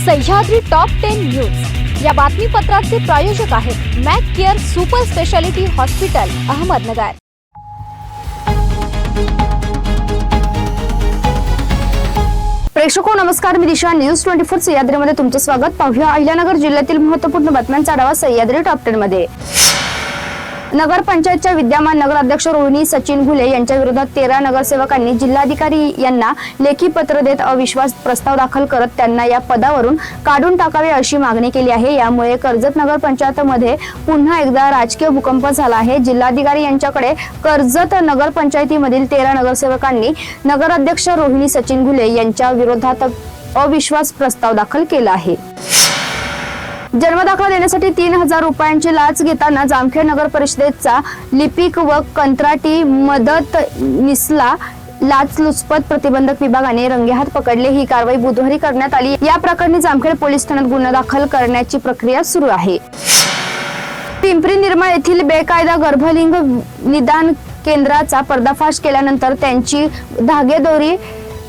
Sahyadri top 10 news या बातमीपत्राचे प्रायोजक आहेत Mac Care super speciality hospital Ahmednagar. प्रेक्षको नमस्कार, मी दिशा। न्यूज 24 सह्याद्रीमध्ये तुमचे स्वागत। पाहूया अहिल्यानगर जिल्ह्यातील महत्त्वपूर्ण बातम्यांचा आढावा सह्याद्री टॉप 10 मध्ये। नगर पंचायतच्या विद्यमान नगराध्यक्ष रोहिणी सचिन घुले यांच्या विरोधात 13 नगरसेवकांनी जिल्हाधिकारी यांना लेखी पत्र देत अविश्वास प्रस्ताव दाखल करत त्यांना या पदावरून काढून टाकावे अशी मागणी केली आहे। यामुळे कर्जत नगर पंचायतमध्ये पुन्हा एकदा राजकीय भूकंप झाला आहे। जिल्हाधिकारी यांच्याकडे कर्जत नगर पंचायतीमधील 13 नगरसेवकांनी नगराध्यक्ष रोहिणी सचिन घुले यांच्या विरोधात अविश्वास प्रस्ताव दाखल केला आहे। जन्मदाखला देण्यासाठी 3000 रुपयांची लाच घेताना जामखेड नगर परिषदेचा लिपिक व कंत्राटी मदत निसला लाचलुचपत प्रतिबंधक विभागाने रंगेहात पकडले। ही कारवाई बुधवारी करण्यात आली। या प्रकरणी जामखेड पोलीस ठाण्यात गुन्हा दाखल करण्याची प्रक्रिया सुरू आहे। पिंपरी निर्मळ येथील बेकायदा गर्भलिंग निदान केंद्राचा पर्दाफाश केल्यानंतर त्यांची धागेदोरी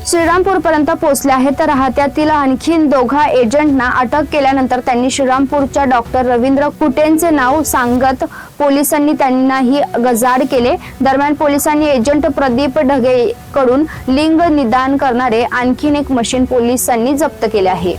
श्रीरामपूर पर्यंत पोहोचले आहेत। राहत्यातील आणखीन दोघा एजंटना अटक केल्यानंतर त्यांनी श्रीरामपूरच्या डॉक्टर रवींद्र कुटेंचे नाव सांगत पोलिसांनी त्यांनाही गजाआड केले। दरम्यान पोलिसांनी एजंट प्रदीप ढगे कडून लिंग निदान करणारे आणखीन एक मशीन पोलिसांनी जप्त केले आहे।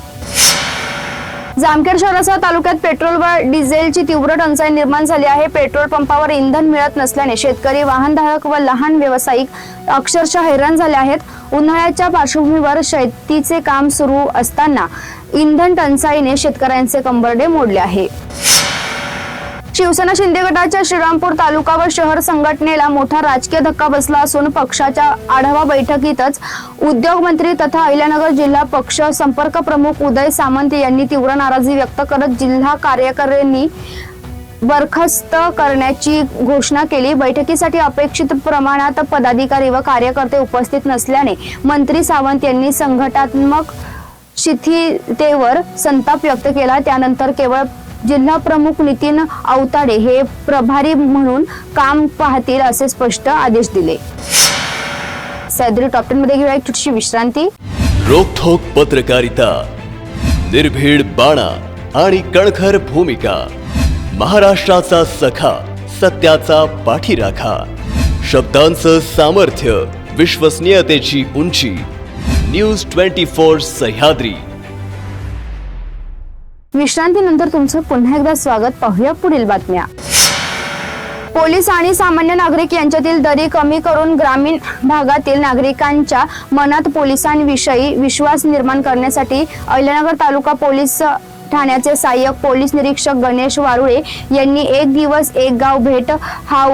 जामखेड शहरासह तालुक्यात पेट्रोल व डिझेलची तीव्र टंचाई निर्माण झाली आहे। पेट्रोल पंपावर इंधन मिळत नसल्याने शेतकरी, वाहनधारक व लहान व्यावसायिक अक्षरशः हैराण झाले आहेत। उन्हाळ्याच्या पार्श्वभूमीवर शेतीचे काम सुरू असताना इंधन टंचाईने शेतकऱ्यांचे कंबरडे मोडले आहे। शिवसेना शिंदे गटाच्या श्रीरामपूर तालुका व शहर संघटनेला मोठा राजकीय धक्का बसला असून पक्षाच्या आढावा बैठकीतच उद्योग मंत्री तथा अहिल्यानगर जिल्हा पक्ष संपर्क प्रमुख उदय सामंत यांनी तीव्र नाराजी व्यक्त करत जिल्हा कार्यकारिणी बरखास्त करण्याची घोषणा केली। बैठकीसाठी अपेक्षित प्रमाणात पदाधिकारी व कार्यकर्ते उपस्थित नसल्याने मंत्री सावंत यांनी संघटनात्मक शिथिलतेवर संताप व्यक्त केला। त्यानंतर केवळ जिल्हा प्रमुख नितीन अवताडे हे प्रभारी म्हणून काम पाहतील असे स्पष्ट आदेश दिले। सह्याद्री टॉप 10 मध्ये घेऊया एक छोटीशी विश्रांती। रोखोक पत्रकारिता, निर्भीड बाणा आणि कणखर भूमिका, महाराष्ट्राचा सखा, सत्याचा पाठीराखा, शब्दांचं सामर्थ्य, विश्वसनीयतेची उंची। न्यूज 24 सह्याद्री। विश्रांतीनंतर तुमचं पुन्हा एकदा स्वागत। पाहूया पुढील बातम्या। पोलीस आणि सामान्य नागरिक यांच्यातील दरी कमी करून ग्रामीण भागातील नागरिकांच्या मनात पोलिसांविषयी विश्वास निर्माण करण्यासाठी अहिल्यानगर तालुका पोलीस ठाण्याचे सहाय्यक पोलीस निरीक्षक गणेश वारुळे यांनी एक दिवस एक गाव भेट हा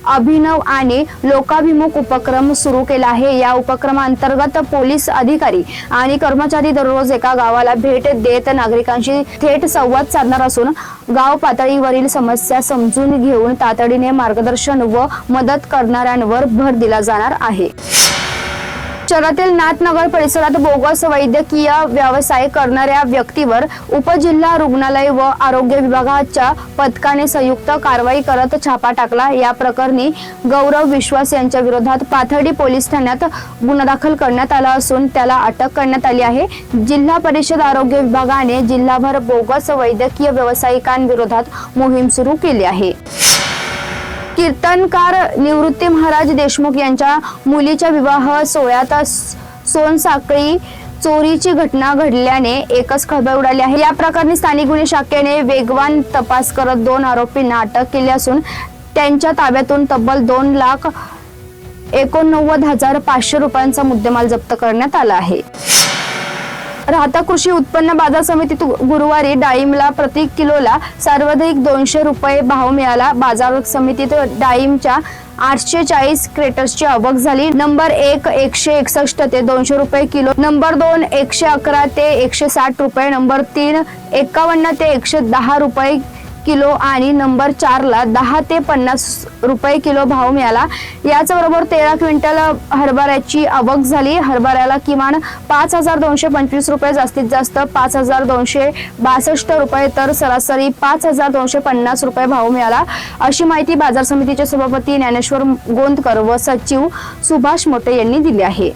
अभिनव आणि लोकाभिमुख उपक्रम सुरू केला आहे। या उपक्रमांतर्गत पोलीस अधिकारी आणि कर्मचारी दररोज एका गावाला भेट देत नागरिकांशी थेट संवाद साधणार असून गाव पातळीवरील समस्या समजून घेऊन तातडीने मार्गदर्शन व मदत करणाऱ्यांवर भर दिला जाणार आहे। शहरातील नाथनगर परिसरात बोगस वैद्यकीय व्यवसाय करणाऱ्या व्यक्तीवर उपजिल्हा रुग्णालय व आरोग्य विभागाच्या पथकाने संयुक्त कारवाई करत छापा टाकला। या प्रकरणी गौरव विश्वास यांच्या विरोधात पाथर्डी पोलीस ठाण्यात गुन्हा दाखल करण्यात आला असून त्याला अटक करण्यात आली आहे। जिल्हा परिषद आरोग्य विभागाने जिल्हाभर बोगस वैद्यकीय व्यावसायिकांविरोधात मोहीम सुरू केली आहे। कीर्तनकार निवृत्ती महाराज देशमुख यांच्या मुलीच्या विवाह सोहळ्यात सोनसाखळी चोरीची घटना घडल्याने एकच खळबळ उडाली आहे। या प्रकरणी स्थानिक गुन्हे शाखेने वेगवान तपास करत 2 आरोपींना अटक केली असून त्यांच्या ताब्यातून तब्बल 2,89,500 रुपयांचा मुद्देमाल जप्त करण्यात आला आहे। राहता कृषी उत्पन्न बाजार समितीत गुरुवारी डाळिंबला प्रति किलोला सर्वाधिक 200 रुपये भाव मिळाला। बाजार समितीत डाळिंबच्या 840 क्रेटर्सची आवक झाली। नंबर 1 161 ते 200 रुपये किलो, नंबर 2 111 ते 160 रुपये, नंबर 3 51 ते 110 रुपये किलो आणि नंबर 4 ला 10 ते 50 रुपये किलो भाव मिळाला। याचबरोबर 13 क्विंटल हरभऱ्याची आवक झाली। हरभऱ्याला किमान 5225 रुपये, जास्तीत जास्त 5262 रुपये तर सरासरी 5250 रुपये भाव मिळाला, अशी माहिती बाजार समितीचे सभापती ज्ञानेश्वर गोंदकर व सचिव सुभाष मोटे यांनी दिली आहे।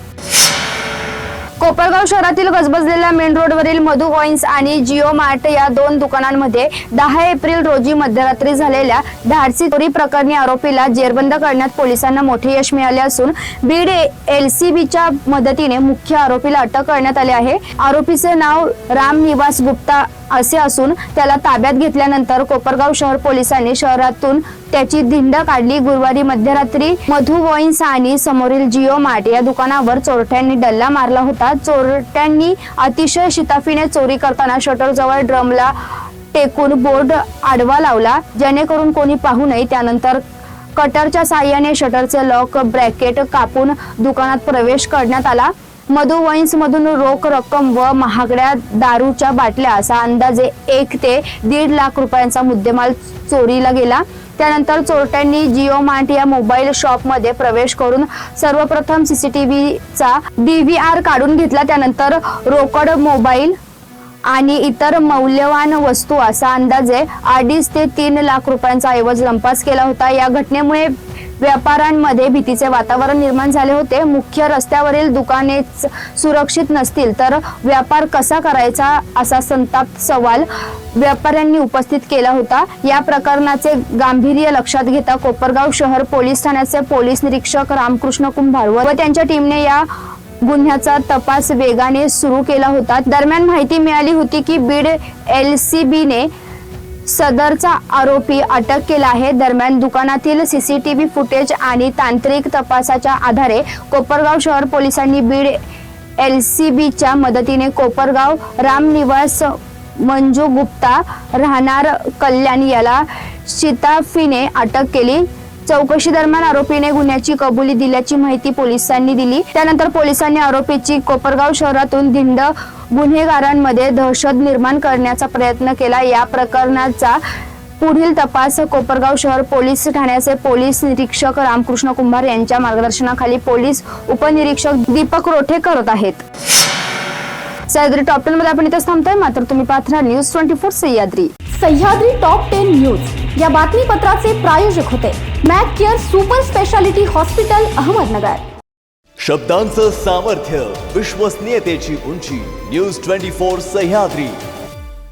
कोपरगाव शहरातील गजबजलेल्या मेन रोडवरील मधु वाईन्स आणि जिओ मार्ट या दोन दुकानांमध्ये 10 एप्रिल रोजी मध्यरात्री झालेल्या धाडसी चोरी प्रकरणी आरोपीला जेरबंद करण्यात पोलिसांना मोठे यश मिळाले असून बीड LCBच्या मदतीने मुख्य आरोपीला अटक करण्यात आली आहे। आरोपीचे नाव राम निवास गुप्ता असे असून त्याला ताब्यात घेतल्यानंतर कोपरगाव शहर पोलिसांनी शहरातून त्याची धिंड काढली। गुरुवारी मध्यरात्री मधु वाईन्स आणि समोरील जिओ मार्ट या दुकानावर चोरट्यांनी डल्ला मारला होता। चोरट्यांनी अतिशय शिताफीने चोरी करताना शटर जवळ ड्रमला टेकून बोर्ड आडवा लावला जेणेकरून कोणी पाहू नये। त्यानंतर कटरच्या साहाय्याने शटरचे लॉक ब्रॅकेट कापून दुकानात प्रवेश करण्यात आला। मधु वाईन्स मधून रोख रक्कम व महागड्या दारूच्या बाटल्या असा अंदाजे 1 ते 1.5 लाख रुपयांचा मुद्देमाल चोरीला गेला। त्यानंतर चोरट्यांनी जिओ मार्ट या मोबाईल शॉप मध्ये प्रवेश करून सर्वप्रथम CCTVचा DVR काढून घेतला। त्यानंतर रोकड, मोबाईल आणि इतर मौल्यवान वस्तू असा अंदाजे 2.5 ते 3 लाख रुपयांचा ऐवज लंपास केला होता। या घटनेमुळे व्यापाऱ्यांमध्ये भीतीचे वातावरण निर्माण झाले होते। मुख्य रस्त्यावरील दुकानेच सुरक्षित नसतील तर व्यापार कसा करायचा असा संताप्त सवाल व्यापाऱ्यांनी उपस्थित केला होता। या प्रकरणाचे गांभीर्य लक्षात घेता कोपरगाव शहर पोलीस ठाण्याचे पोलीस निरीक्षक रामकृष्ण कुंभार व त्यांच्या टीमने या गुन्ह्याचा तपास वेगाने सुरू केला होता। दरम्यान माहिती मिळाली होती की बीड LCBने सदरचा आरोपी अटक केला आहे। दरम्यान दुकानातील CCTV फुटेज आणि तांत्रिक तपासाच्या आधारे कोपरगाव शहर पोलिसांनी बीड LCBच्या मदतीने कोपरगाव रामनिवास मंजू गुप्ता राहणार कल्याण याला शिताफीने अटक केली। चौकशी दरम्यान आरोपीने गुन्ह्याची कबुली दिल्याची माहिती पोलिसांनी दिली। त्यानंतर पोलिसांनी आरोपीची कोपरगाव शहरातून धिंड गुन्हेगारांमध्ये दहशत निर्माण करण्याचा प्रयत्न केला। या प्रकरणाचा पुढील तपास कोपरगाव शहर पोलीस ठाण्याचे पोलीस निरीक्षक रामकृष्ण कुंभार यांच्या मार्गदर्शनाखाली पोलीस उपनिरीक्षक दीपक रोठे करत आहेत। सह्याद्री टॉप 10 मध्ये आपण इथेच थांबतोय, मात्र तुम्ही पाहत राहा news 24 Sahyadri. Sahyadri top 10 news या बातमीपत्राचे प्रायोजक होते Mac Care super speciality hospital Ahmednagar. शब्दांचं सामर्थ्य, विश्वसनीयतेची उंची, न्यूज 24 सह्याद्री।